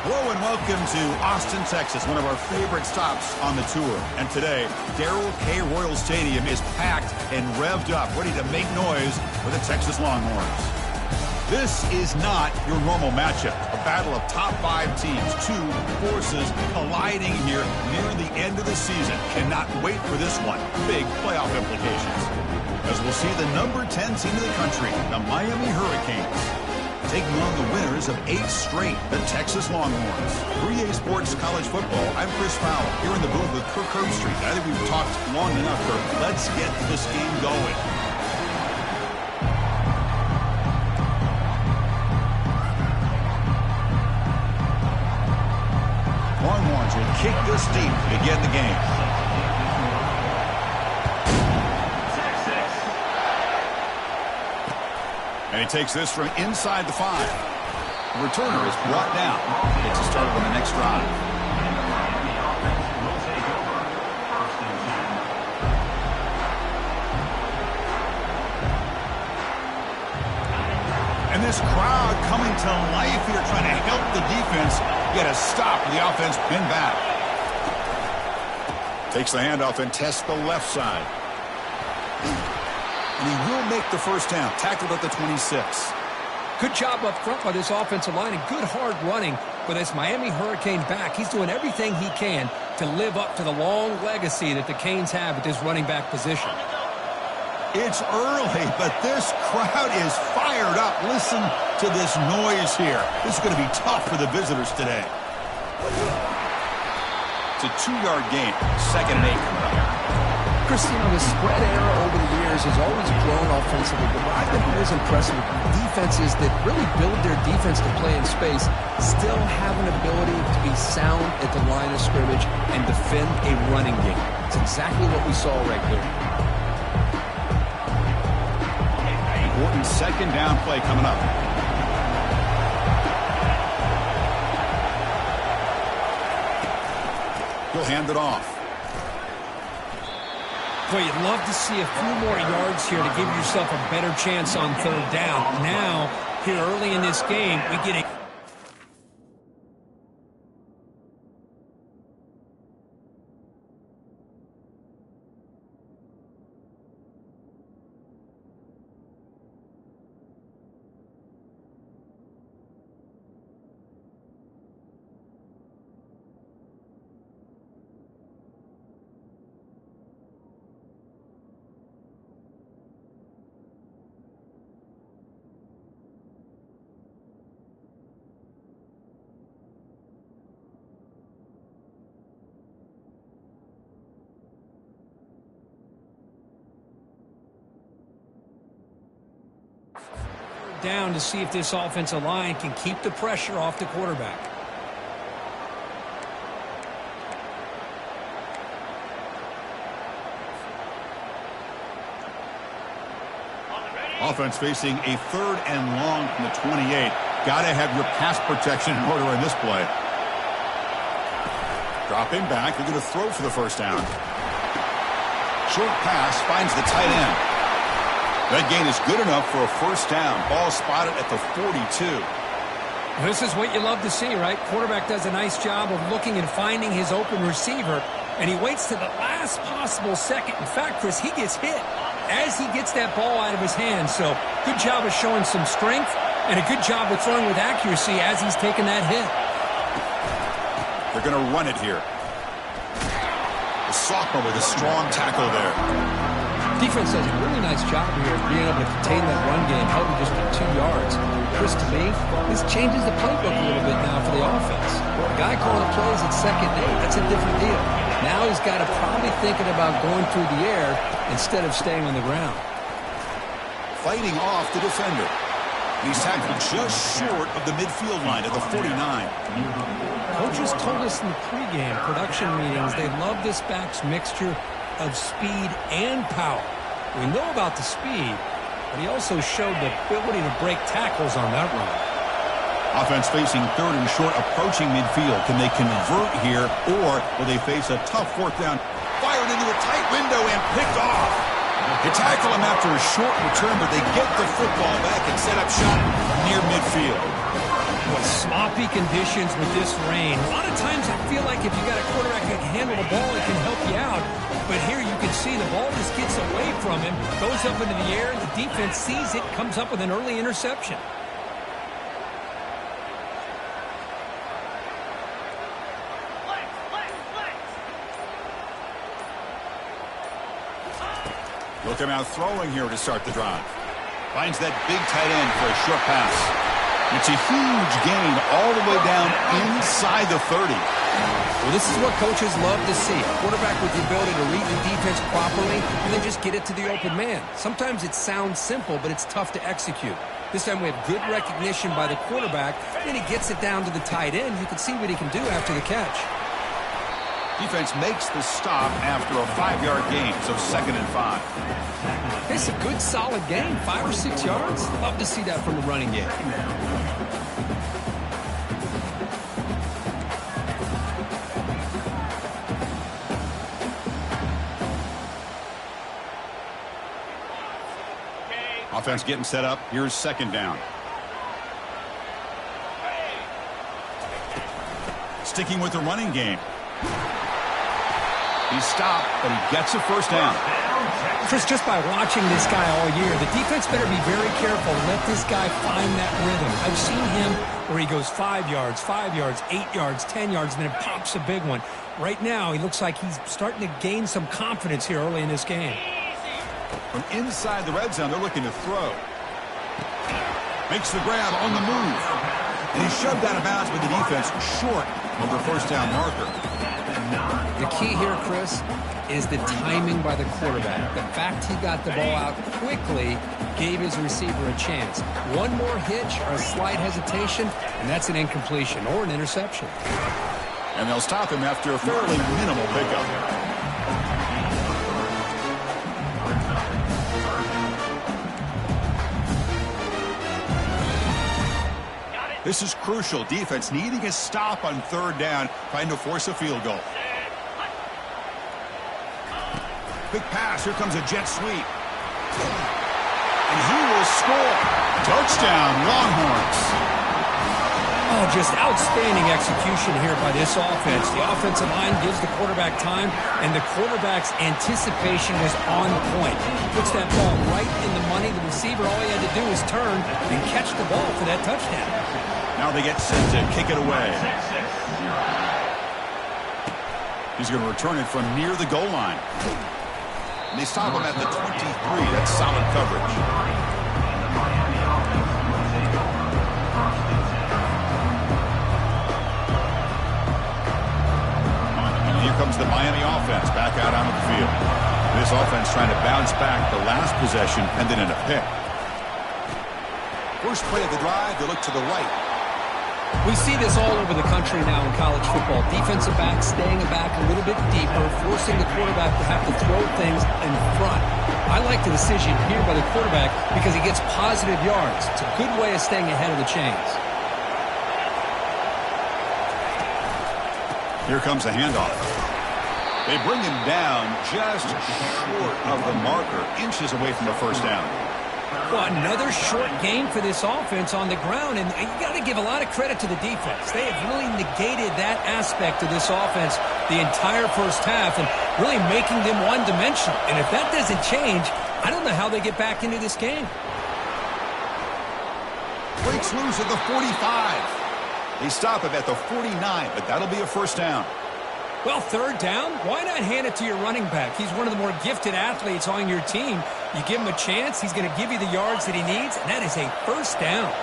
Hello and welcome to Austin, Texas, one of our favorite stops on the tour. And today, Darrell K. Royal Stadium is packed and revved up, ready to make noise with the Texas Longhorns. This is not your normal matchup, a battle of top 5 teams, 2 forces colliding here near the end of the season. Cannot wait for this one. Big playoff implications. As we'll see the number 10 team in the country, the Miami Hurricanes, taking on the winners of 8 straight, the Texas Longhorns. 3A Sports College Football, I'm Chris Fowler, here in the booth with Kirk Herbstreit. I think we've talked long enough, Kirk. Let's get this game going. Longhorns will kick this deep to begin the game. And he takes this from inside the 5. The returner is brought down. Gets us started on the next drive. And this crowd coming to life here, trying to help the defense get a stop. The offense pinned back. Takes the handoff and tests the left side. And he will make the first down. Tackled at the 26. Good job up front by this offensive line and good hard running for this Miami Hurricane back. He's doing everything he can to live up to the long legacy that the Canes have at this running back position. It's early, but this crowd is fired up. Listen to this noise here. This is going to be tough for the visitors today. It's a 2-yard gain. 2nd and 8 coming up. Chris, the spread era over the years has always grown offensively, but what I've been always impressed with defenses that really build their defense to play in space still have an ability to be sound at the line of scrimmage and defend a running game. It's exactly what we saw right here. Important 2nd down play coming up. He'll hand it off. Boy, you'd love to see a few more yards here to give yourself a better chance on 3rd down. Now, here early in this game, we get a... down to see if this offensive line can keep the pressure off the quarterback. Offense facing a 3rd and long from the 28. Got to have your pass protection in order in this play. Dropping back. They're going to throw for the first down. Short pass finds the tight end. That gain is good enough for a first down. Ball spotted at the 42. This is what you love to see, right? Quarterback does a nice job of looking and finding his open receiver, and he waits to the last possible second. In fact, Chris, he gets hit as he gets that ball out of his hands. So good job of showing some strength and a good job of throwing with accuracy as he's taking that hit. They're going to run it here. The sophomore with a strong tackle there. Defense does a really nice job here of being able to contain that run game, held him just to 2 yards. Chris, to me, this changes the playbook a little bit now for the offense. The guy calling the plays at 2nd and 8, that's a different deal. Now he's got to probably thinking about going through the air instead of staying on the ground. Fighting off the defender. He's tackled just short of the midfield line at the 49. Coaches told us in the pregame production meetings they love this back's mixture of speed and power. We know about the speed, but he also showed the ability to break tackles on that run. Offense facing 3rd and short, approaching midfield. Can they convert here, or will they face a tough 4th down? Fired into a tight window and picked off. They tackle him after a short return, but they get the football back and set up shop near midfield. Was so sloppy conditions with this rain. A lot of times I feel like if you got a quarterback that can handle the ball, it can help you out. But here you can see the ball just gets away from him, goes up into the air, the defense sees it, comes up with an early interception. Look him out throwing here to start the drive. Finds that big tight end for a short pass. It's a huge gain all the way down inside the 30. Well, this is what coaches love to see. A quarterback with the ability to read the defense properly and then just get it to the open man. Sometimes it sounds simple, but it's tough to execute. This time we have good recognition by the quarterback, and he gets it down to the tight end. You can see what he can do after the catch. Defense makes the stop after a 5-yard gain, so 2nd and 5. It's a good, solid gain, 5 or 6 yards. Love to see that from the running game. Offense getting set up. Here's 2nd down. Sticking with the running game. He's stopped, but he gets a 1st down. Chris, just by watching this guy all year, the defense better be very careful and let this guy find that rhythm. I've seen him where he goes 5 yards, 8 yards, 10 yards, and then pops a big one. Right now, he looks like he's starting to gain some confidence here early in this game. From inside the red zone, they're looking to throw. Makes the grab on the move. And he shoved out of bounds with the defense short of the 1st down marker. The key here, Chris, is the timing by the quarterback. The fact he got the ball out quickly gave his receiver a chance. One more hitch or a slight hesitation, and that's an incompletion or an interception. And they'll stop him after a fairly minimal pickup. This is crucial. Defense needing a stop on 3rd down, trying to force a field goal. Big pass. Here comes a jet sweep. And he will score. Touchdown, Longhorns. Oh, just outstanding execution here by this offense. The offensive line gives the quarterback time, and the quarterback's anticipation was on point. Puts that ball right in the money. The receiver, all he had to do was turn and catch the ball for that touchdown. Now they get set to kick it away. He's going to return it from near the goal line. And they stop him at the 23. That's solid coverage. And here comes the Miami offense back out onto the field. This offense trying to bounce back the last possession and then in a pick. First play of the drive, they look to the right. We see this all over the country now in college football. Defensive backs staying back a little bit deeper, forcing the quarterback to have to throw things in front. I like the decision here by the quarterback because he gets positive yards. It's a good way of staying ahead of the chains. Here comes a handoff. They bring him down just short of the marker, inches away from the 1st down. Well, another short game for this offense on the ground, and you got to give a lot of credit to the defense. They have really negated that aspect of this offense the entire 1st half and really making them one-dimensional. And if that doesn't change, I don't know how they get back into this game. Breaks loose at the 45. They stop him at the 49, but that'll be a 1st down. Well, 3rd down, why not hand it to your running back? He's one of the more gifted athletes on your team. You give him a chance, he's going to give you the yards that he needs, and that is a 1st down.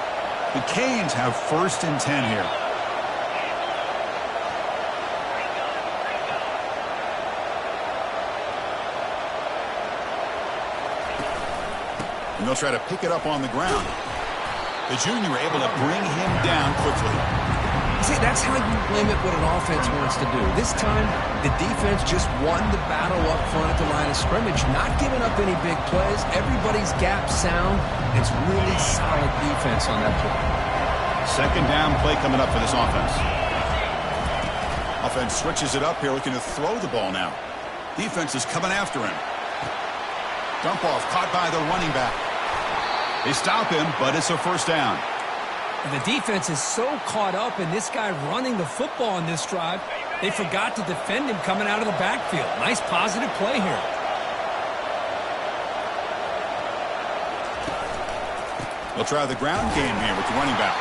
The Canes have 1st and 10 here. And they'll try to pick it up on the ground. The junior able to bring him down quickly. See, that's how you limit what an offense wants to do. This time, the defense just won the battle up front at the line of scrimmage, not giving up any big plays. Everybody's gap sound. It's really solid defense on that play. 2nd down play coming up for this offense. Offense switches it up here, looking to throw the ball now. Defense is coming after him. Dump off caught by the running back. They stop him, but it's a 1st down. And the defense is so caught up in this guy running the football in this drive, they forgot to defend him coming out of the backfield. Nice positive play here. They'll try the ground game here with the running back.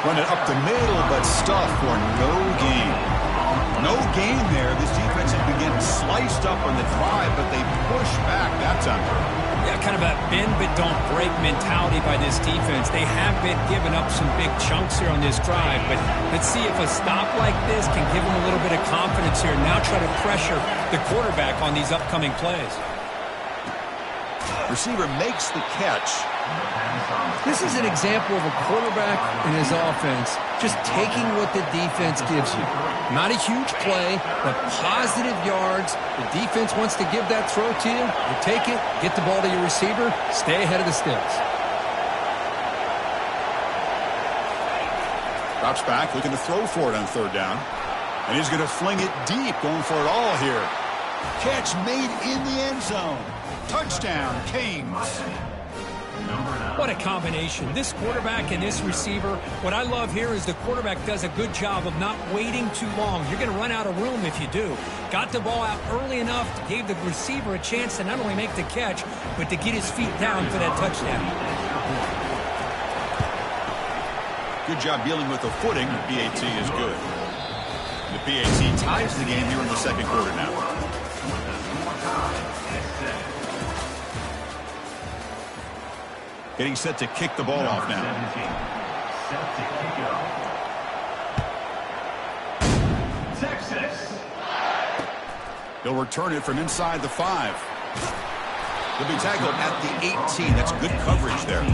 Run it up the middle, but stuff for no gain. No gain there. This defense has been getting sliced up on the drive, but they push back that time. Yeah, kind of a bend but don't break mentality by this defense. They have been giving up some big chunks here on this drive, but let's see if a stop like this can give them a little bit of confidence here. Now try to pressure the quarterback on these upcoming plays. Receiver makes the catch. This is an example of a quarterback and his offense just taking what the defense gives you. Not a huge play, but positive yards. The defense wants to give that throw to you. You take it, get the ball to your receiver, stay ahead of the sticks. Drops back, looking to throw for it on third down. And he's going to fling it deep, going for it all here. Catch made in the end zone. Touchdown, Canes. What a combination. This quarterback and this receiver. What I love here is the quarterback does a good job of not waiting too long. You're going to run out of room if you do. Got the ball out early enough, gave the receiver a chance to not only make the catch, but to get his feet down for that touchdown. Good job dealing with the footing. The PAT is good. The PAT ties the game here in the second quarter now. Getting set to kick the ball off now. Texas. He'll return it from inside the 5. He'll be tackled at the 18. That's good coverage there.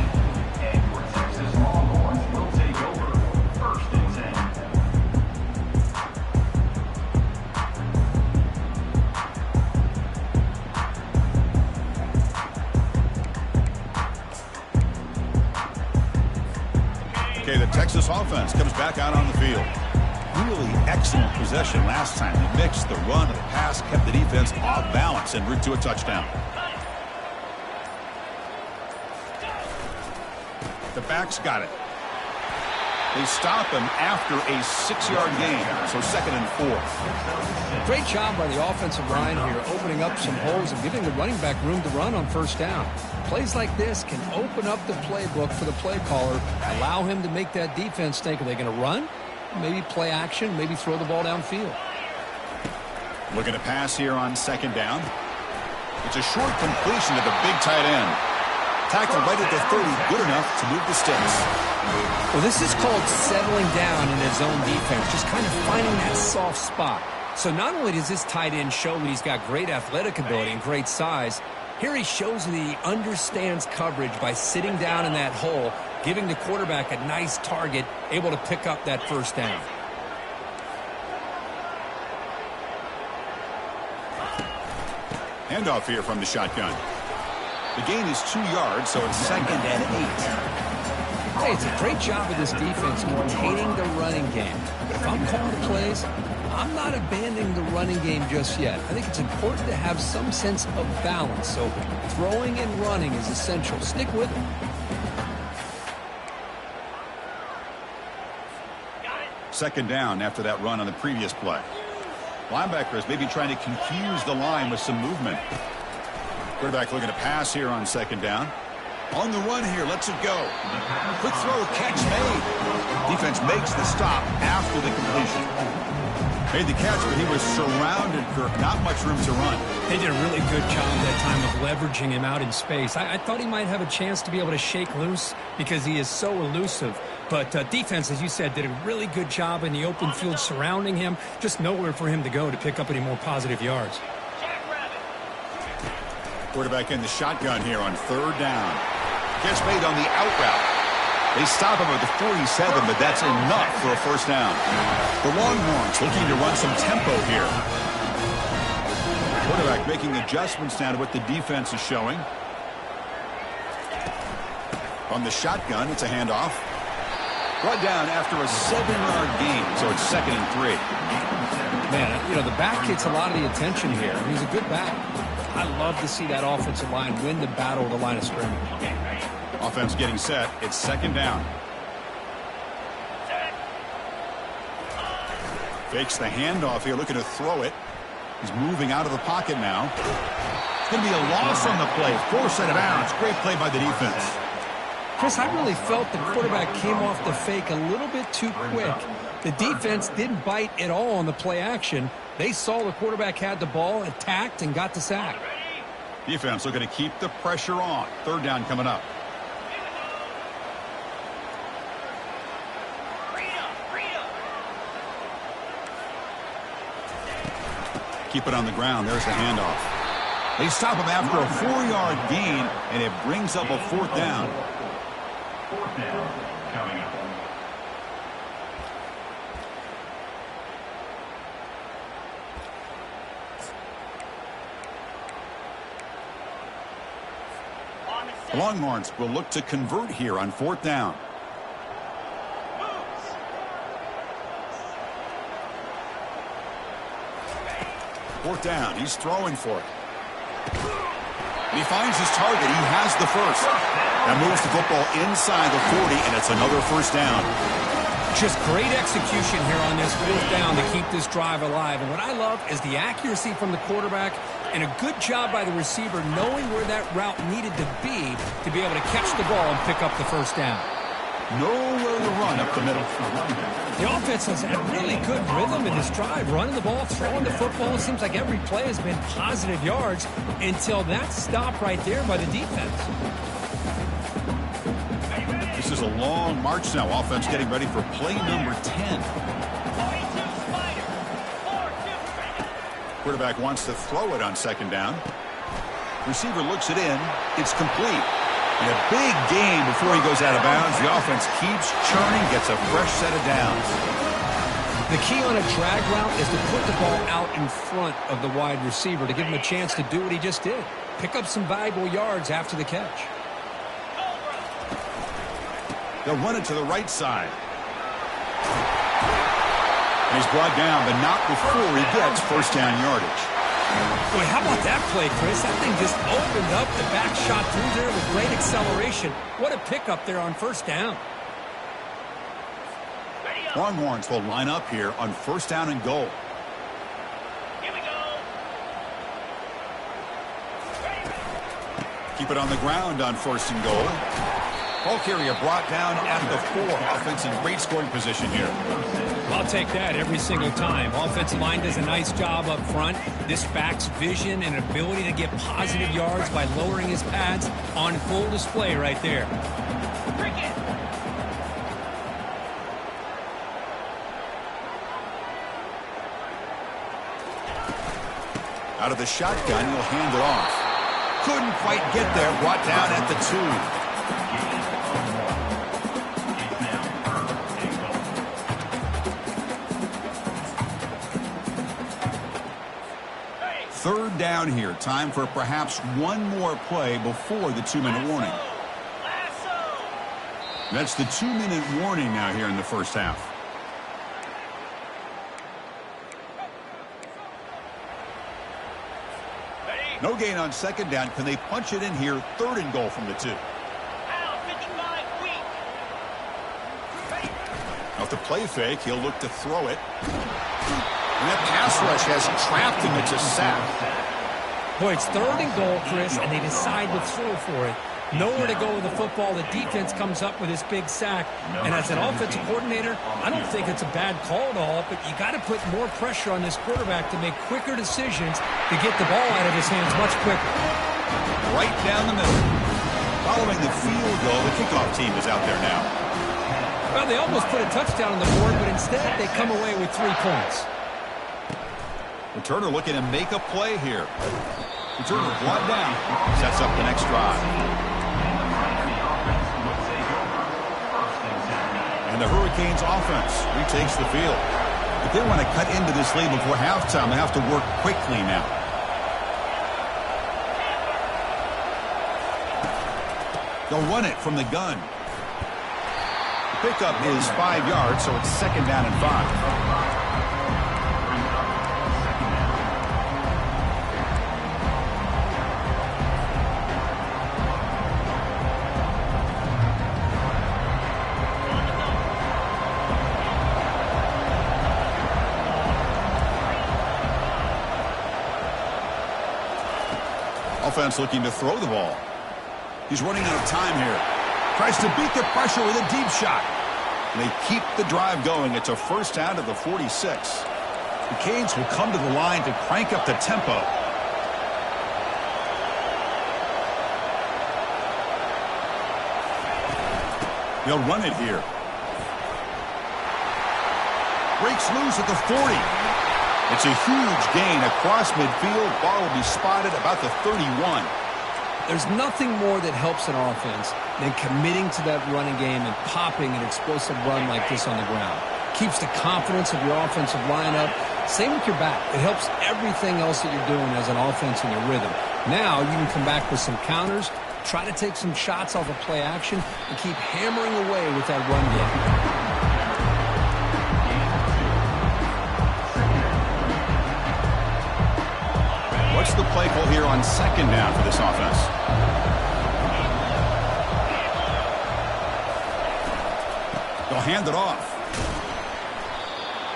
The Texas offense comes back out on the field. Really excellent possession last time. They mixed the run and the pass, kept the defense off balance en route to a touchdown. The backs got it. They stop him after a 6-yard gain, so 2nd and 4. Great job by the offensive line here, opening up some holes and giving the running back room to run on first down. Plays like this can open up the playbook for the play caller, allow him to make that defense think, are they going to run? Maybe play action, maybe throw the ball downfield. Looking to pass here on 2nd down. It's a short completion to the big tight end. Tackled right at the 30, good enough to move the sticks. Well, this is called settling down in his own defense, just kind of finding that soft spot. So not only does this tight end show that he's got great athletic ability and great size, here he shows that he understands coverage by sitting down in that hole, giving the quarterback a nice target, able to pick up that first down. Handoff here from the shotgun. The gain is 2 yards, so it's 2nd and 8. Hey, it's a great job of this defense containing the running game. But if I'm calling plays, I'm not abandoning the running game just yet. I think it's important to have some sense of balance. So throwing and running is essential. Stick with it. Second down after that run on the previous play. Linebackers maybe trying to confuse the line with some movement. Quarterback looking to pass here on 2nd down. On the run here, lets it go. Quick throw, catch made. Defense makes the stop after the completion. Made the catch, but he was surrounded, Kirk. Not much room to run. They did a really good job that time of leveraging him out in space. I thought he might have a chance to be able to shake loose because he is so elusive. But defense, as you said, did a really good job in the open field surrounding him. Just nowhere for him to go to pick up any more positive yards. Quarterback in the shotgun here on 3rd down. Catch made on the out route. They stop him at the 47, but that's enough for a first down. The Longhorns looking to run some tempo here. Quarterback making adjustments now to what the defense is showing. On the shotgun, it's a handoff. Brought down after a 7-yard gain, so it's 2nd and 3. Man, you know, the back gets a lot of the attention here. He's a good back. I love to see that offensive line win the battle of the line of scrimmage. Offense getting set. It's 2nd down. Fakes the handoff here, looking to throw it. He's moving out of the pocket now. It's going to be a loss on the play. Forced out of bounds. Great play by the defense. Chris, I really felt the quarterback came off the fake a little bit too quick. The defense didn't bite at all on the play action. They saw the quarterback had the ball, attacked, and got the sack. Defense looking to keep the pressure on. Third down coming up. Keep it on the ground. There's the handoff. They stop him after a 4-yard gain, and it brings up a fourth down. Fourth down coming up. The Longhorns will look to convert here on fourth down. Fourth down. He's throwing for it. And he finds his target. He has the first. That moves the football inside the 40, and it's another first down. Just great execution here on this fourth down to keep this drive alive. And what I love is the accuracy from the quarterback and a good job by the receiver knowing where that route needed to be able to catch the ball and pick up the first down. Nowhere to run up the middle. The offense has had really good rhythm in this drive. Running the ball, throwing the football. It seems like every play has been positive yards until that stop right there by the defense. This is a long march now. Offense getting ready for play number 10. Quarterback wants to throw it on second down. Receiver looks it in. It's complete. And a big gain before he goes out of bounds. The offense keeps churning, gets a fresh set of downs. The key on a drag route is to put the ball out in front of the wide receiver to give him a chance to do what he just did. Pick up some valuable yards after the catch. They'll run it to the right side. And he's brought down, but not before he gets first down yardage. Boy, how about that play, Chris? That thing just opened up. The back shot through there with great acceleration. What a pickup there on first down. Longhorns will line up here on first down and goal. Here we go. Keep it on the ground on first and goal. Ball carrier brought down at the 4. Offense in great scoring position here. I'll take that every single time. Offensive line does a nice job up front. This back's vision and ability to get positive yards by lowering his pads on full display right there. Out of the shotgun, he'll hand it off. Couldn't quite get there. Brought down at the 2. Third down here. Time for perhaps one more play before the 2-minute warning. That's the 2-minute warning now here in the first half. No gain on second down. Can they punch it in here? Third and goal from the 2. Off the play fake, he'll look to throw it. And that pass rush has trapped him. It's a sack. Boy, it's third and goal, Chris, and they decide to throw for it. Nowhere to go with the football. The defense comes up with this big sack. And as an offensive coordinator, I don't think it's a bad call at all, but you got to put more pressure on this quarterback to make quicker decisions to get the ball out of his hands much quicker. Right down the middle. Following the field goal, the kickoff team is out there now. Well, they almost put a touchdown on the board, but instead they come away with 3 points. Returner looking to make a play here. Returner brought down. Sets up the next drive. And the Hurricanes offense retakes the field. If they want to cut into this lead before halftime, they have to work quickly now. They'll run it from the gun. The pickup is 5 yards, so it's second down and 5. offense looking to throw the ball. He's running out of time here. Tries to beat the pressure with a deep shot. And they keep the drive going. It's a first down to the 46. The Canes will come to the line to crank up the tempo. They'll run it here. Breaks loose at the 40. It's a huge gain across midfield. Ball will be spotted about the 31. There's nothing more that helps an offense than committing to that running game and popping an explosive run like this on the ground. Keeps the confidence of your offensive lineup. Same with your back. It helps everything else that you're doing as an offense in your rhythm. Now you can come back with some counters, try to take some shots off of play action, and keep hammering away with that run game. What's the play call here on second down for this offense? They'll hand it off.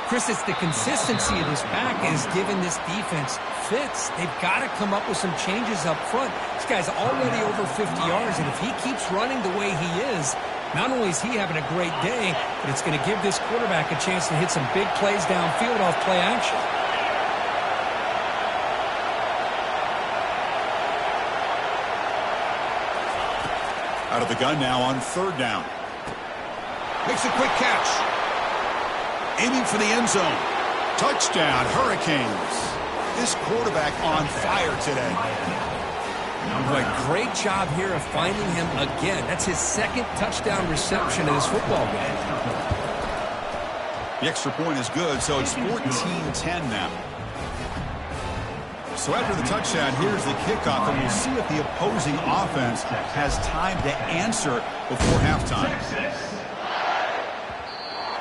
Chris, it's the consistency of this back is giving this defense fits. They've got to come up with some changes up front. This guy's already over 50 yards, and if he keeps running the way he is, not only is he having a great day, but it's going to give this quarterback a chance to hit some big plays downfield off play action. Out of the gun now on third down. Makes a quick catch. Aiming for the end zone. Touchdown, Hurricanes. This quarterback on fire today. Boy, great job here of finding him again. That's his second touchdown reception in this football game. The extra point is good, so it's 14-10 now. So after the touchdown, here's the kickoff, and we'll see if the opposing offense has time to answer before halftime.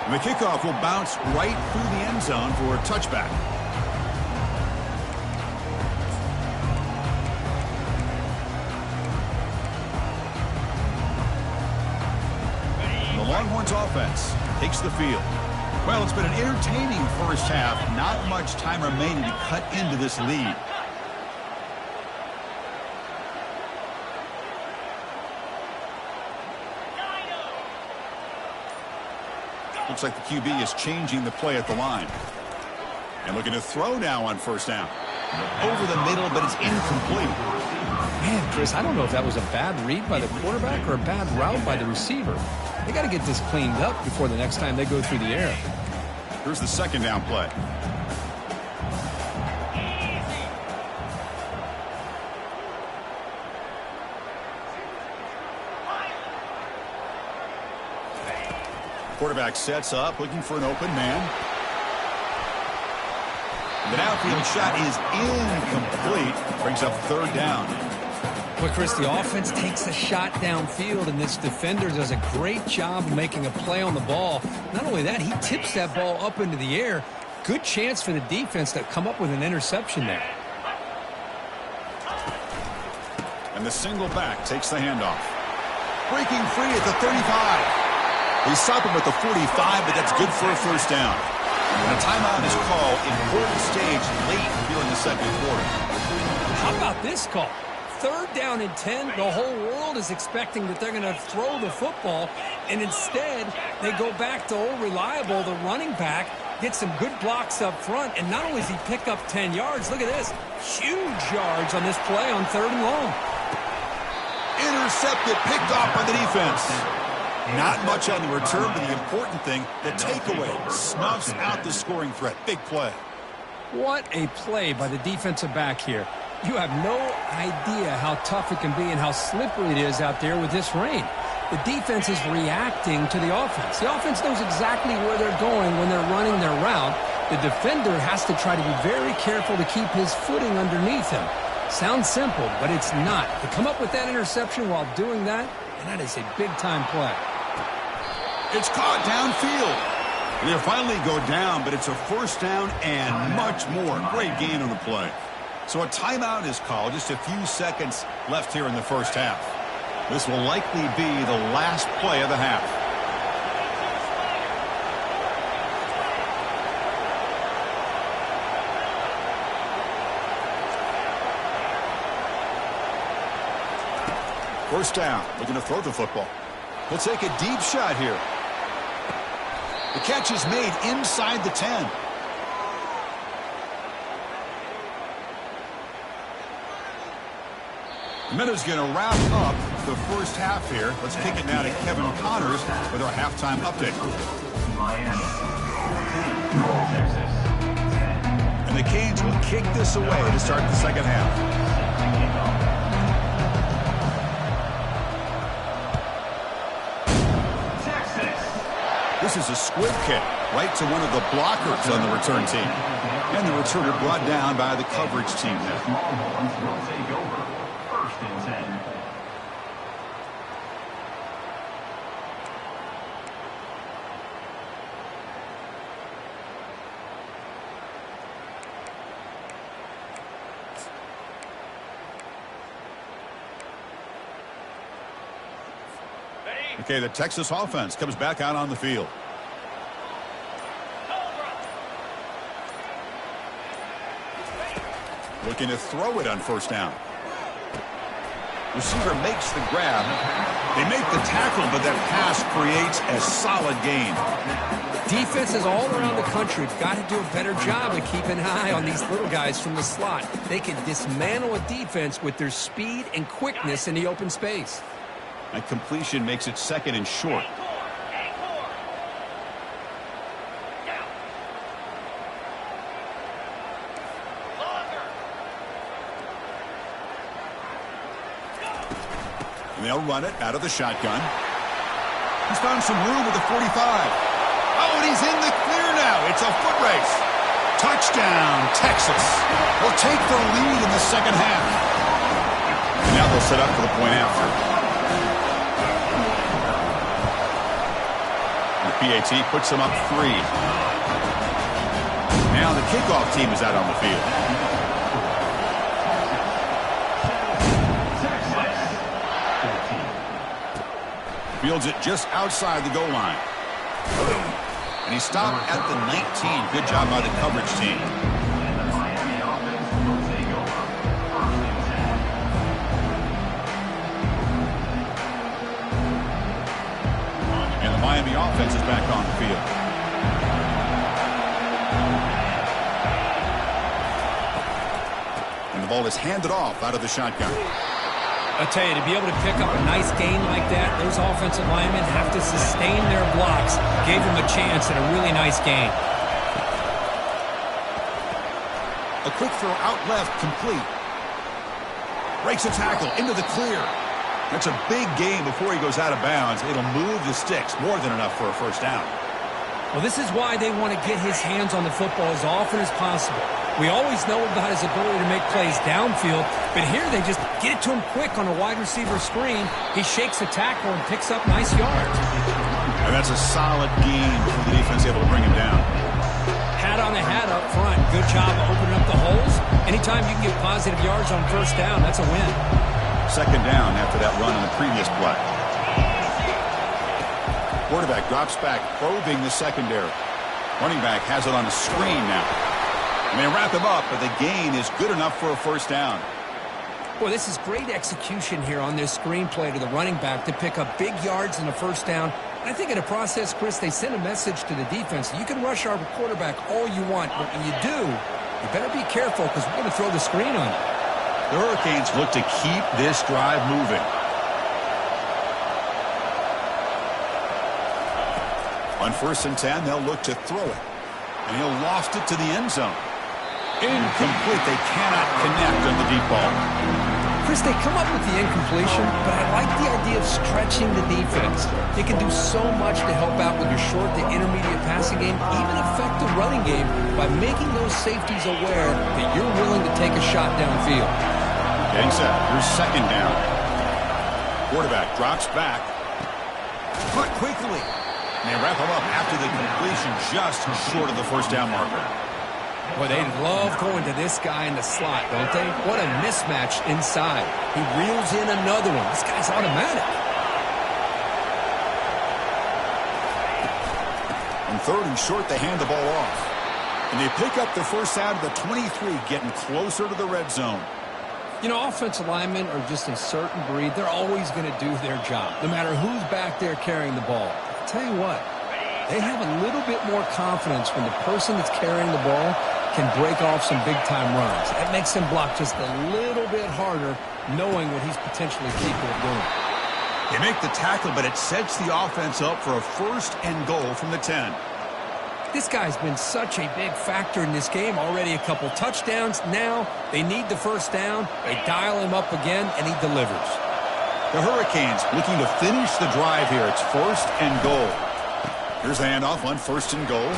And the kickoff will bounce right through the end zone for a touchback. The Longhorns offense takes the field. Well, it's been an entertaining first half. Not much time remaining to cut into this lead. Looks like the QB is changing the play at the line. And looking to throw now on first down. Over the middle, but it's incomplete. Man, Chris, I don't know if that was a bad read by the quarterback or a bad route by the receiver. They got to get this cleaned up before the next time they go through the air. Here's the second down play. Quarterback sets up, looking for an open man. The downfield shot is incomplete. Brings up third down. But Chris, the offense takes a shot downfield, and this defender does a great job of making a play on the ball. Not only that, he tips that ball up into the air. Good chance for the defense to come up with an interception there. And the single back takes the handoff. Breaking free at the 35. They stop him at the 45, but that's good for a first down. And a timeout is called. Important stage late here in the second quarter. How about this call? Third down and 10, the whole world is expecting that they're going to throw the football, and instead they go back to old reliable, the running back, get some good blocks up front, and not only does he pick up 10 yards, look at this, huge yards on this play on third and long. Intercepted, picked off by the defense. Not much on the return, but the important thing, the takeaway, snuffs out the scoring threat. Big play. What a play by the defensive back here. You have no idea how tough it can be and how slippery it is out there with this rain. The defense is reacting to the offense. The offense knows exactly where they're going when they're running their route. The defender has to try to be very careful to keep his footing underneath him. Sounds simple, but it's not. To come up with that interception while doing that, and that is a big-time play. It's caught downfield. They'll finally go down, but it's a first down and much more. Great gain on the play. So a timeout is called. Just a few seconds left here in the first half. This will likely be the last play of the half. First down, looking to throw the football. He'll take a deep shot here. The catch is made inside the 10. Minuta's going to wrap up the first half here. Let's kick it now to Kevin Connors with our halftime update. And the Canes will kick this away to start the second half. This is a squib kick right to one of the blockers on the return team. And the returner brought down by the coverage team now. First and 10. Okay, the Texas offense comes back out on the field. Looking to throw it on first down. Receiver makes the grab. They make the tackle, but that pass creates a solid gain. Defenses all around the country have got to do a better job of keeping an eye on these little guys from the slot. They can dismantle a defense with their speed and quickness in the open space. And completion makes it second and short. And they'll run it out of the shotgun. He's found some room with the 45. Oh, and he's in the clear now. It's a foot race. Touchdown, Texas. Will take the lead in the second half. And now they'll set up for the point after. PAT puts them up 3. Now the kickoff team is out on the field. Fields it just outside the goal line. And he stopped at the 19. Good job by the coverage team. Miami offense is back on the field. And the ball is handed off out of the shotgun. I'll tell you, to be able to pick up a nice gain like that, those offensive linemen have to sustain their blocks. Gave them a chance at a really nice gain. A quick throw out left, complete. Breaks a tackle into the clear. That's a big gain before he goes out of bounds. It'll move the sticks, more than enough for a first down. Well, this is why they want to get his hands on the football as often as possible. We always know about his ability to make plays downfield, but here they just get it to him quick on a wide receiver screen. He shakes a tackle and picks up nice yards. And that's a solid gain for the defense able to bring him down. Hat on a hat up front. Good job of opening up the holes. Anytime you can get positive yards on first down, that's a win. Second down after that run in the previous play. Quarterback drops back, probing the secondary. Running back has it on a screen now. And they wrap him up, but the gain is good enough for a first down. Boy, this is great execution here on this screenplay to the running back to pick up big yards in the first down. And I think in the process, Chris, they send a message to the defense. You can rush our quarterback all you want, but when you do, you better be careful because we're going to throw the screen on you. The Hurricanes look to keep this drive moving. On first and 10, they'll look to throw it. And he'll loft it to the end zone. Incomplete. They cannot connect on the deep ball. Chris, they come up with the incompletion, but I like the idea of stretching the defense. They can do so much to help out with your short to intermediate passing game, even affect the running game by making those safeties aware that you're willing to take a shot downfield. Getting set. Here's second down. Quarterback drops back. Cut quickly. And they wrap him up after the completion just short of the first down marker. Boy, they love going to this guy in the slot, don't they? What a mismatch inside. He reels in another one. This guy's automatic. On third and short, they hand the ball off. And they pick up the first out of the 23, getting closer to the red zone. You know, offensive linemen are just a certain breed. They're always going to do their job, no matter who's back there carrying the ball. I'll tell you what, they have a little bit more confidence when the person that's carrying the ball can break off some big-time runs. That makes him block just a little bit harder, knowing what he's potentially capable of doing. They make the tackle, but it sets the offense up for a 1st and goal from the 10. This guy's been such a big factor in this game. Already a couple touchdowns. Now they need the 1st down. They dial him up again, and he delivers. The Hurricanes looking to finish the drive here. It's 1st and goal. Here's the handoff on 1st and goal.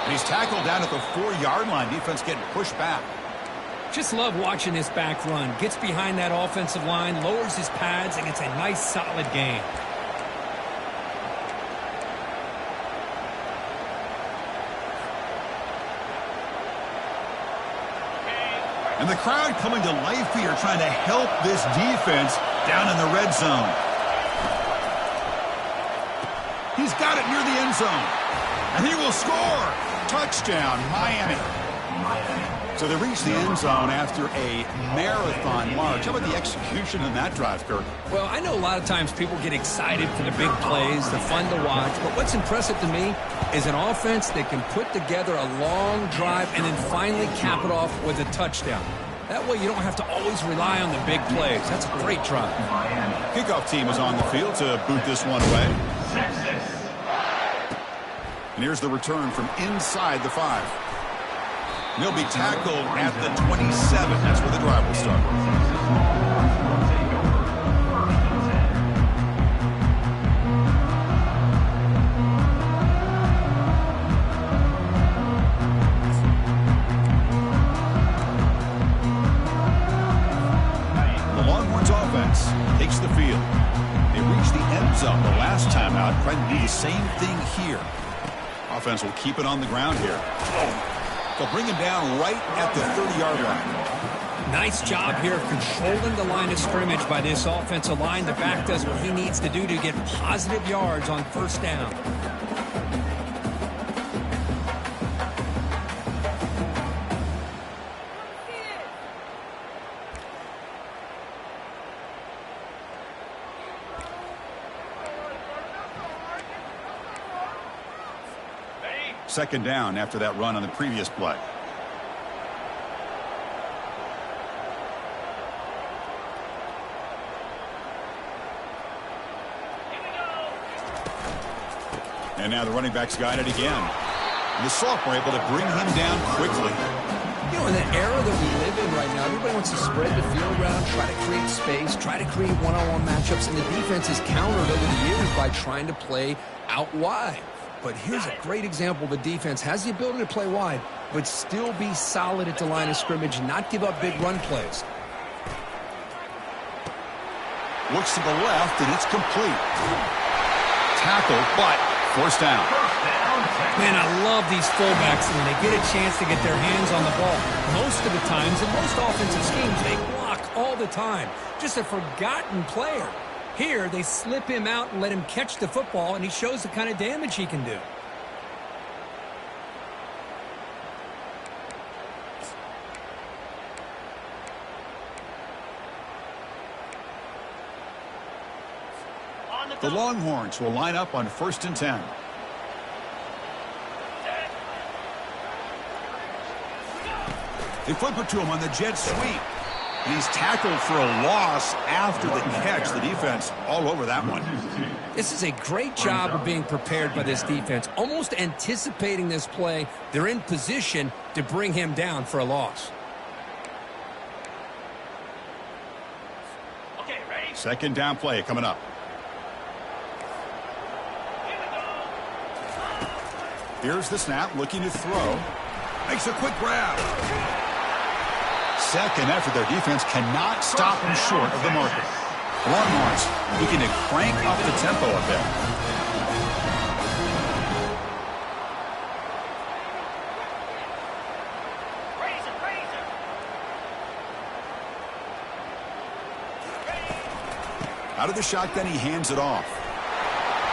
And he's tackled down at the 4-yard line. Defense getting pushed back. Just love watching this back run. Gets behind that offensive line, lowers his pads, and gets a nice, solid gain. And the crowd coming to life here, trying to help this defense down in the red zone. He's got it near the end zone. And he will score. Touchdown, Miami. So they reach the end zone after a marathon march. How about the execution in that drive, Kirk? Well, I know a lot of times people get excited for the big plays. They're fun to watch. But what's impressive to me is an offense that can put together a long drive and then finally cap it off with a touchdown. That way you don't have to always rely on the big plays. That's a great drive. Kickoff team is on the field to boot this one away. And here's the return from inside the 5. And he'll be tackled at the 27. That's where the drive will start. The Longhorns offense takes the field. They reached the end zone the last time out, trying to do the same thing here. Offense will keep it on the ground here. They'll bring him down right at the 30-yard line. Nice job here of controlling the line of scrimmage by this offensive line. The back does what he needs to do to get positive yards on 1st down. Second down after that run on the previous play. And now the running back's got it again. And the sophomore able to bring him down quickly. You know, in the era that we live in right now, everybody wants to spread the field around, try to create space, try to create one-on-one matchups, and the defense has countered over the years by trying to play out wide. But here's a great example. The defense has the ability to play wide, but still be solid at the line of scrimmage and not give up big run plays. Looks to the left, and it's complete. Tackle, but 1st down. Man, I love these fullbacks when they get a chance to get their hands on the ball. Most of the times, in most offensive schemes, they block all the time. Just a forgotten player. Here, they slip him out and let him catch the football, and he shows the kind of damage he can do. The Longhorns will line up on 1st and 10. They flip it to him on the jet sweep. And he's tackled for a loss after the catch. The defense all over that one. This is a great job of being prepared by this defense. Almost anticipating this play, they're in position to bring him down for a loss. Okay, ready? Second down play coming up. Here's the snap, looking to throw. Makes a quick grab. Second effort, their defense cannot stop him short of the marker. Longhorns looking to crank up the tempo a bit. Out of the shotgun, he hands it off.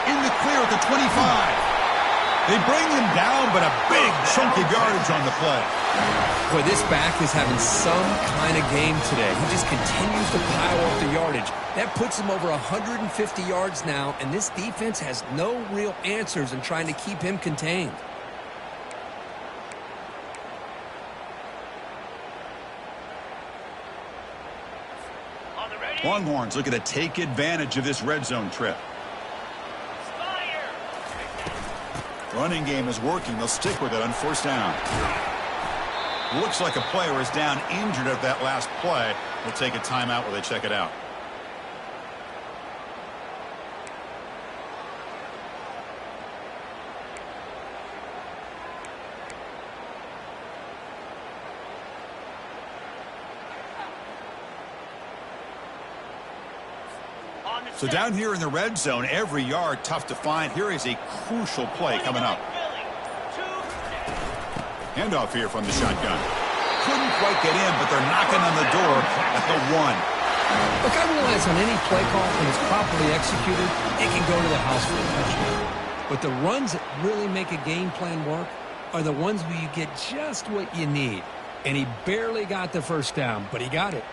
In the clear at the 25. They bring him down, but a big chunk of yardage on the play. Boy, this back is having some kind of game today. He just continues to pile up the yardage. That puts him over 150 yards now, and this defense has no real answers in trying to keep him contained. Longhorns looking to take advantage of this red zone trip. Running game is working. They'll stick with it on first down. Looks like a player is down injured at that last play. We'll take a timeout while they check it out. So down here in the red zone, every yard tough to find. Here is a crucial play coming up. Handoff here from the shotgun. Couldn't quite get in, but they're knocking on the door at the 1. Look, I realize on any play call, when it's properly executed, it can go to the house for a touchdown. But the runs that really make a game plan work are the ones where you get just what you need. And he barely got the first down, but he got it.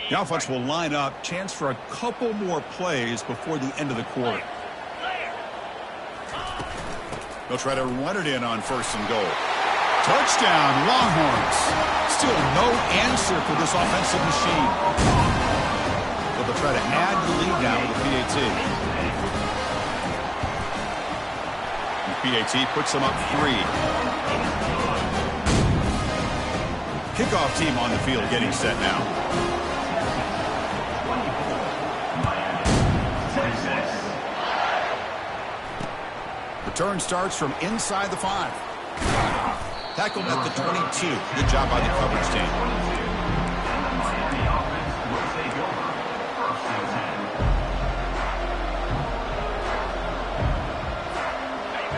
The offense will line up. Chance for a couple more plays before the end of the quarter. They'll try to run it in on first and goal. Touchdown, Longhorns. Still no answer for this offensive machine. So they'll try to add the lead now with the PAT. And PAT puts them up 3. Kickoff team on the field getting set now. Return starts from inside the 5. Tackled at the 22. Good job by the coverage team.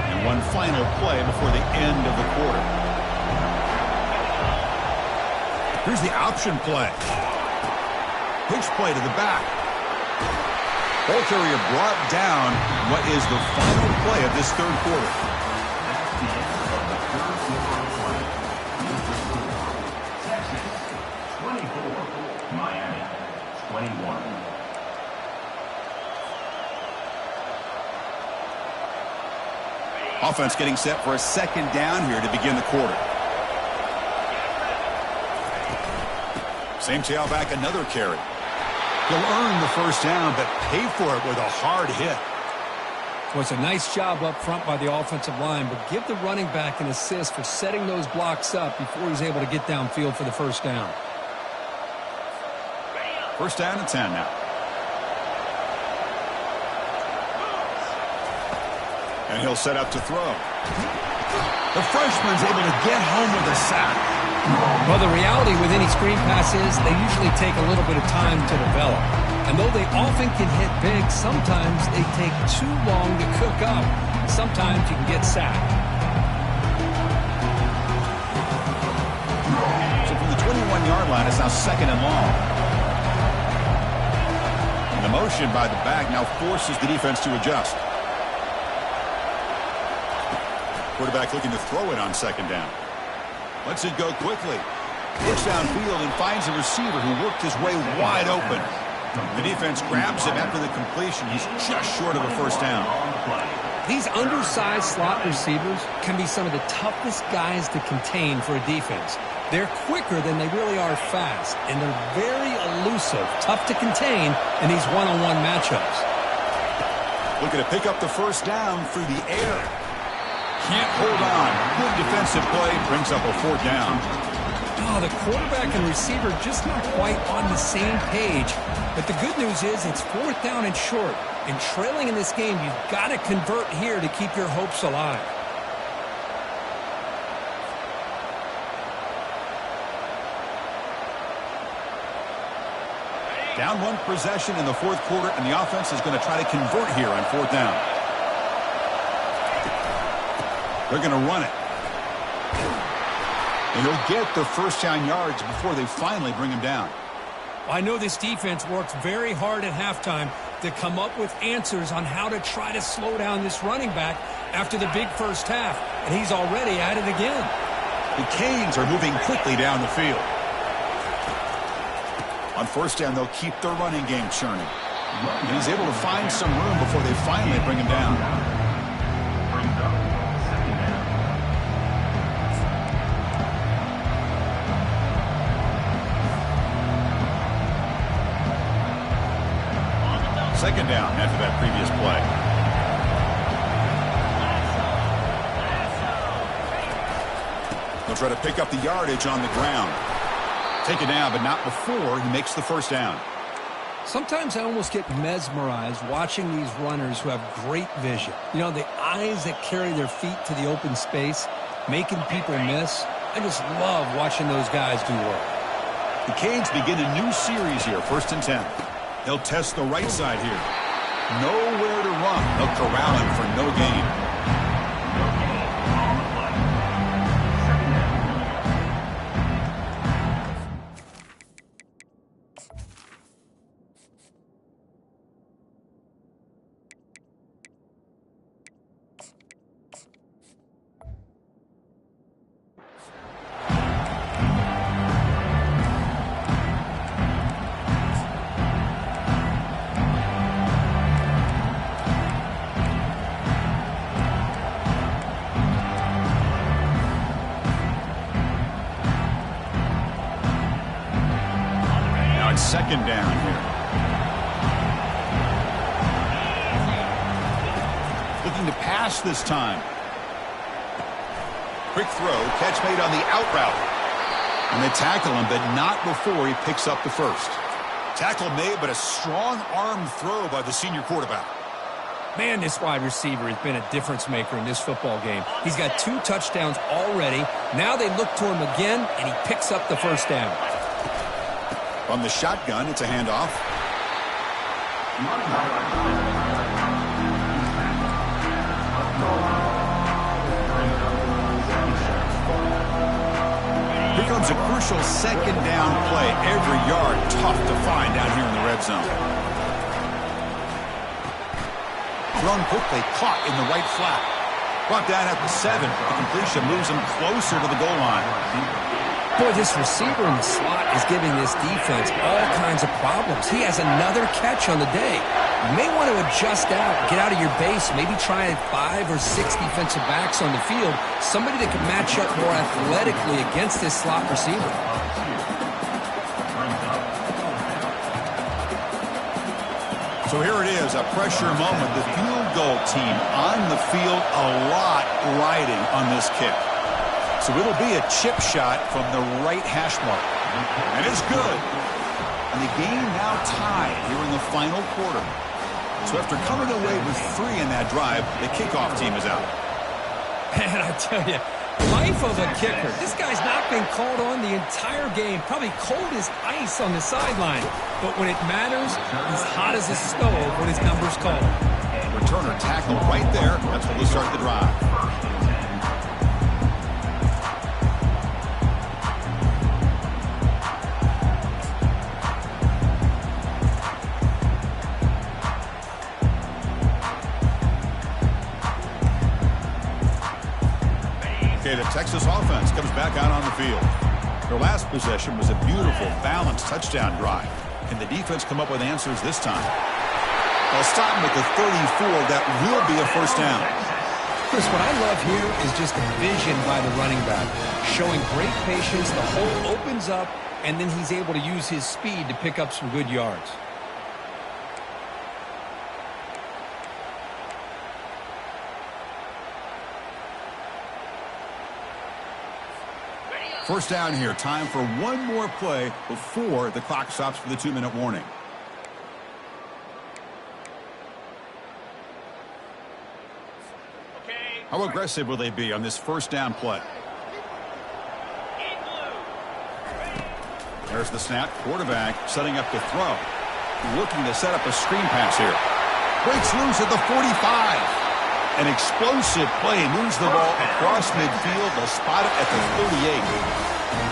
And one final play before the end of the quarter. Here's the option play. Pitch play to the back. Ball carrier brought down. What is the final play of this third quarter? Texas 24, Miami 21. Offense getting set for a second down here to begin the quarter. Same tailback, another carry. He'll earn the first down, but pay for it with a hard hit. Well, it's a nice job up front by the offensive line, but give the running back an assist for setting those blocks up before he's able to get downfield for the first down. First down and 10 now. And he'll set up to throw. The freshman's able to get home with a sack. Well, the reality with any screen pass is they usually take a little bit of time to develop. And though they often can hit big, sometimes they take too long to cook up. Sometimes you can get sacked. So from the 21-yard line, it's now second and long. And the motion by the back now forces the defense to adjust. Quarterback looking to throw it on second down. Lets it go quickly. Looks downfield and finds a receiver who worked his way wide open. The defense grabs him after the completion. He's just short of a first down. These undersized slot receivers can be some of the toughest guys to contain for a defense. They're quicker than they really are fast, and they're very elusive, tough to contain in these one-on-one matchups. Looking to pick up the first down through the air. Can't hold on. Good defensive play. Brings up a fourth down. Oh, the quarterback and receiver just not quite on the same page. But the good news is it's fourth down and short. And trailing in this game, you've got to convert here to keep your hopes alive. Down one possession in the fourth quarter, and the offense is going to try to convert here on fourth down. They're going to run it. And he'll get the first down yards before they finally bring him down. I know this defense works very hard at halftime to come up with answers on how to try to slow down this running back after the big first half, and he's already at it again. The Canes are moving quickly down the field. On first down, they'll keep their running game churning. And he's able to find some room before they finally bring him down. Second down after that previous play. They'll try to pick up the yardage on the ground. Take it down, but not before he makes the first down. Sometimes I almost get mesmerized watching these runners who have great vision. You know, the eyes that carry their feet to the open space, making people miss. I just love watching those guys do work. The Canes begin a new series here, 1st and 10. They'll test the right side here. Nowhere to run. They'll corral him for no gain. Second down here. Looking to pass this time. Quick throw, catch made on the out route. And they tackle him, but not before he picks up the first. Tackle made, but a strong arm throw by the senior quarterback. Man, this wide receiver has been a difference maker in this football game. He's got 2 touchdowns already. Now they look to him again, and he picks up the first down. On the shotgun, it's a handoff. Here comes a crucial second down play. Every yard tough to find down here in the red zone. Thrown quickly, caught in the right flat. Brought down at the 7. The completion moves him closer to the goal line. Boy, this receiver in the slot is giving this defense all kinds of problems. He has another catch on the day. You may want to adjust out, get out of your base, maybe try 5 or 6 defensive backs on the field, somebody that can match up more athletically against this slot receiver. So here it is, a pressure moment. The field goal team on the field, a lot riding on this kick. So it'll be a chip shot from the right hash mark. And it's good. And the game now tied here in the final quarter. So after coming away with 3 in that drive, the kickoff team is out. Man, I tell you, life of a kicker. This guy's not been called on the entire game. Probably cold as ice on the sideline. But when it matters, he's hot as a stove when his number's called. Returner tackle right there. That's when they start the drive. The Texas offense comes back out on the field. Their last possession was a beautiful, balanced touchdown drive. Can the defense come up with answers this time? They'll stop him at the 34. That will be a first down. Chris, what I love here is just the vision by the running back. Showing great patience, the hole opens up, and then he's able to use his speed to pick up some good yards. First down here. Time for one more play before the clock stops for the 2-minute warning. How aggressive will they be on this first down play? There's the snap. Quarterback setting up to throw. Looking to set up a screen pass here. Breaks loose at the 45. An explosive play, moves the ball across midfield. They'll spot it at the 38.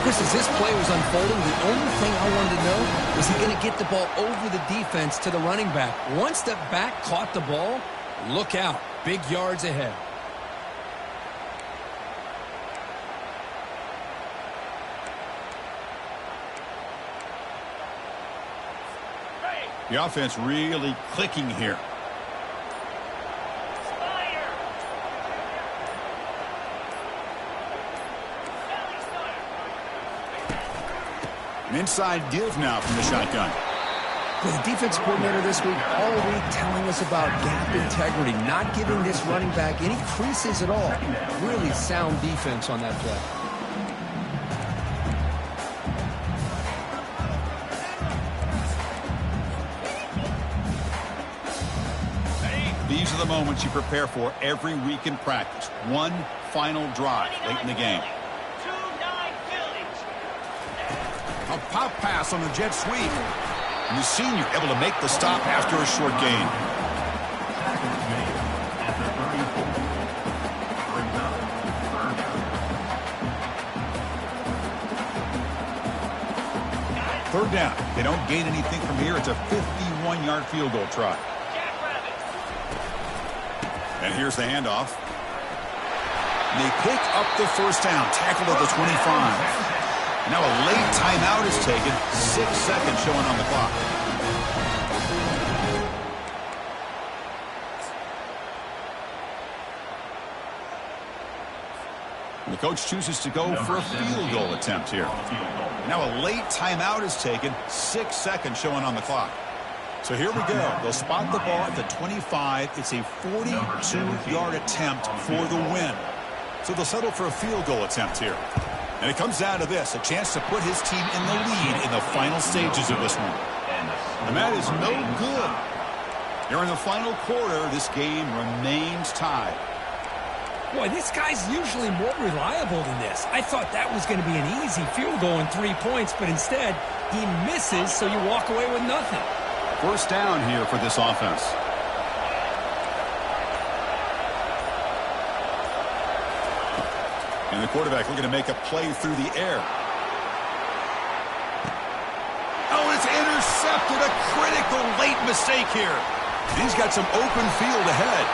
Chris, as this play was unfolding, the only thing I wanted to know was he going to get the ball over the defense to the running back. Once the back caught the ball, look out. Big yards ahead. The offense really clicking here. An inside give now from the shotgun. Well, the defense coordinator this week all week telling us about gap integrity, not giving this running back any creases at all. Really sound defense on that play. These are the moments you prepare for every week in practice. One final drive late in the game. A pop pass on the jet sweep. And the senior able to make the stop after a short gain. Third down. They don't gain anything from here. It's a 51-yard field goal try. And here's the handoff. And they pick up the first down. Tackled at the 25. Now a late timeout is taken. 6 seconds showing on the clock. And the coach chooses to go for a field goal attempt here. Now a late timeout is taken. 6 seconds showing on the clock. So here we go. They'll spot the ball at the 25. It's a 42-yard attempt for the win. So they'll settle for a field goal attempt here. And it comes down to this, a chance to put his team in the lead in the final stages of this one. And that is no good. Here in the final quarter, this game remains tied. Boy, this guy's usually more reliable than this. I thought that was going to be an easy field goal and 3 points, but instead, he misses, so you walk away with nothing. First down here for this offense. And the quarterback looking to make a play through the air. Oh, it's intercepted. A critical late mistake here. And he's got some open field ahead.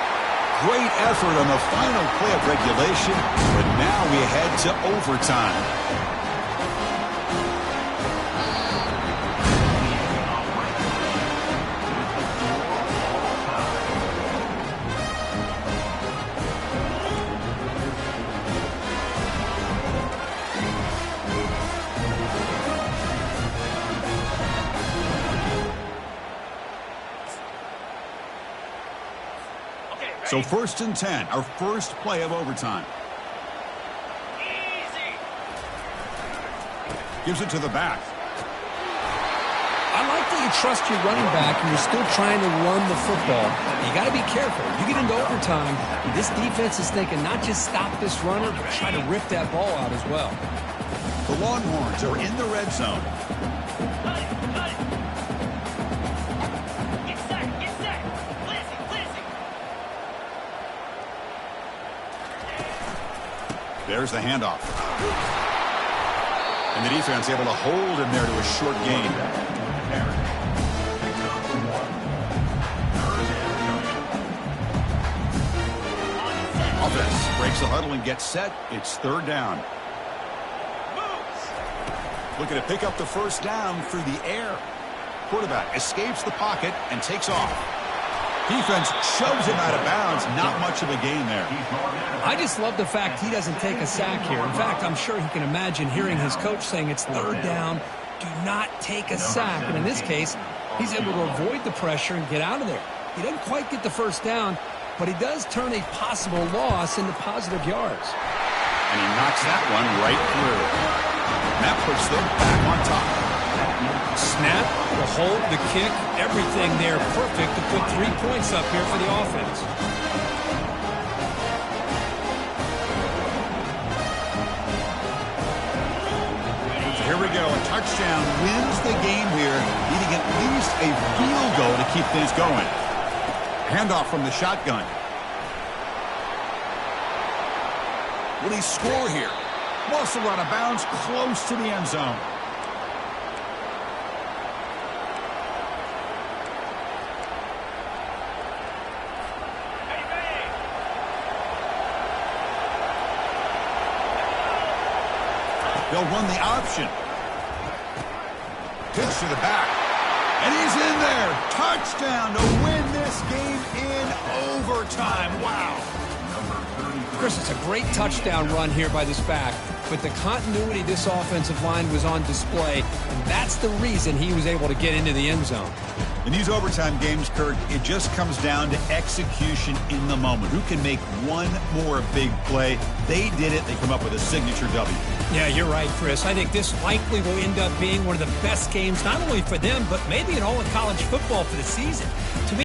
Great effort on the final play of regulation, but now we head to overtime. So 1st and 10, our first play of overtime. Easy. Gives it to the back. I like that you trust your running back and you're still trying to run the football. You got to be careful. You get into overtime, this defense is thinking not just stop this runner, but try to rip that ball out as well. The Longhorns are in the red zone. There's the handoff. And the defense able to hold him there to a short gain. Offense breaks the huddle and gets set. It's 3rd down. Looking to pick up the first down through the air. Quarterback escapes the pocket and takes off. Defense shoves him out of bounds. Not much of a gain there. I just love the fact he doesn't take a sack here. In fact, I'm sure he can imagine hearing his coach saying it's 3rd down. Do not take a sack. And in this case, he's able to avoid the pressure and get out of there. He doesn't quite get the first down, but he does turn a possible loss into positive yards. And he knocks that one right through. And that puts them back on top. Snap, the hold, the kick, everything there perfect to put 3 points up here for the offense. So here we go. A touchdown wins the game here, needing at least a field goal to keep things going. Handoff from the shotgun. Will he score here? Muscle out of bounds, close to the end zone. They'll run the option. Pitch to the back. And he's in there. Touchdown to win this game in overtime. Wow. Chris, it's a great touchdown run here by this back, but the continuity of this offensive line was on display, and that's the reason he was able to get into the end zone. In these overtime games, Kirk, it just comes down to execution in the moment. Who can make one more big play? They did it. They come up with a signature W. Yeah, you're right, Chris. I think this likely will end up being one of the best games, not only for them, but maybe in all of college football for the season. To me,